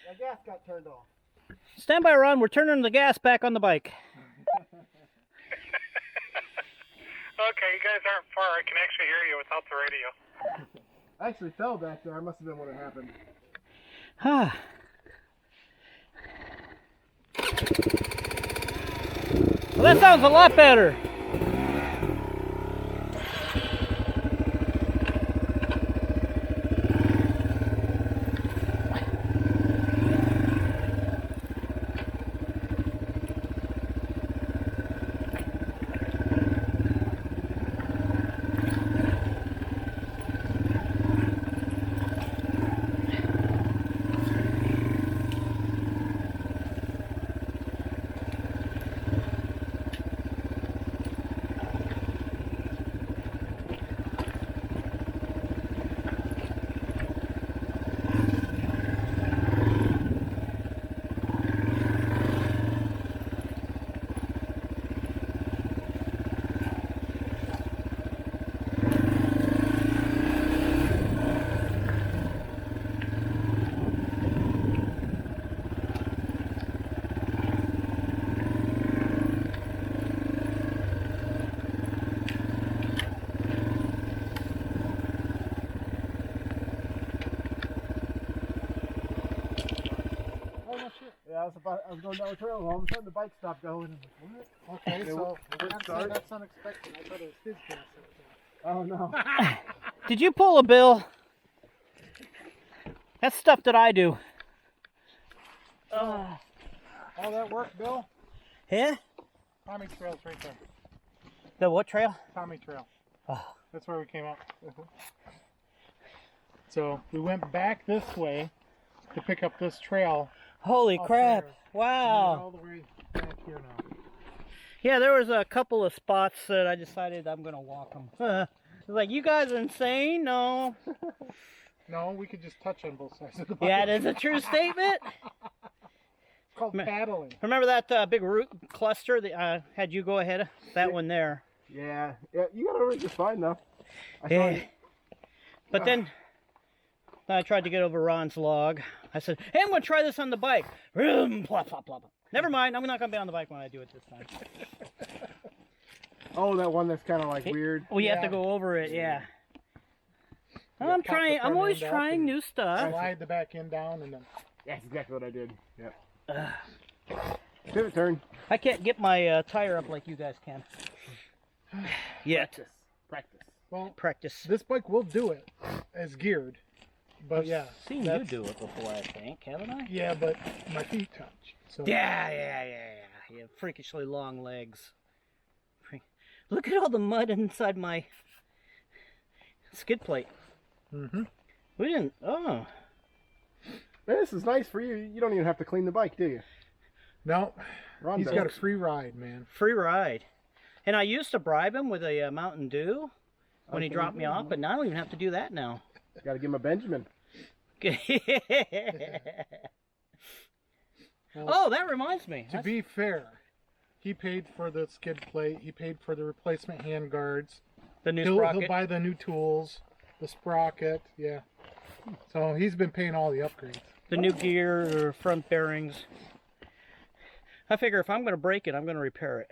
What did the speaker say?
The gas got turned off. Stand by, Ron. We're turning the gas back on the bike. Okay, you guys aren't far. I can actually hear you without the radio. I actually fell back there. I must have been what happened. Well, that sounds a lot better. Yeah, I was going down the trail, and all of a sudden the bike stopped going. And I'm like, what? Okay, so start. that's unexpected. I thought it was his gas. Oh no. Did you pull a bill? That's stuff that I do. All that work, Bill? Yeah? Tommy Trail's right there. The what trail? Tommy Trail. Oh. That's where we came up. So we went back this way to pick up this trail. Holy crap. There. Wow. All the way back here now. Yeah, there was a couple of spots that I decided I'm going to walk them. Like, you guys are insane? No. No, we could just touch on both sides of the bike. Yeah, it is a true statement. It's called paddling. Remember that big root cluster that had you go ahead of? That one there. Yeah, you got over it just fine though. Yeah. But then I tried to get over Ron's log. I said, hey, I'm going to try this on the bike. Plop, plop, plop, plop. Never mind, I'm not going to be on the bike when I do it this time. Oh, that one that's kind of like weird. Oh, you have to go over it, yeah. I'm trying. I'm always trying new stuff. Slide the back end down and then. That's exactly what I did. Yep. Pivot turn. I can't get my tire up like you guys can. Yet. Practice. Well, Practice. this bike will do it as geared. But yeah. I've seen you do it before, I think, haven't I? Yeah, but my feet touch. So. Yeah. You have freakishly long legs. Look at all the mud inside my skid plate. Mm-hmm. We didn't. Oh. This is nice for you. You don't even have to clean the bike, do you? No. Ron He's does. got a free ride, man. Free ride. And I used to bribe him with a Mountain Dew when he dropped me off, but now I don't even have to do that now. Got to give him a Benjamin. Oh, that reminds me. To be fair, he paid for the skid plate. He paid for the replacement hand guards. The new He'll sprocket. buy the new tools, the sprocket, yeah. So he's been paying all the upgrades. The new gear or front bearings. I figure if I'm going to break it, I'm going to repair it.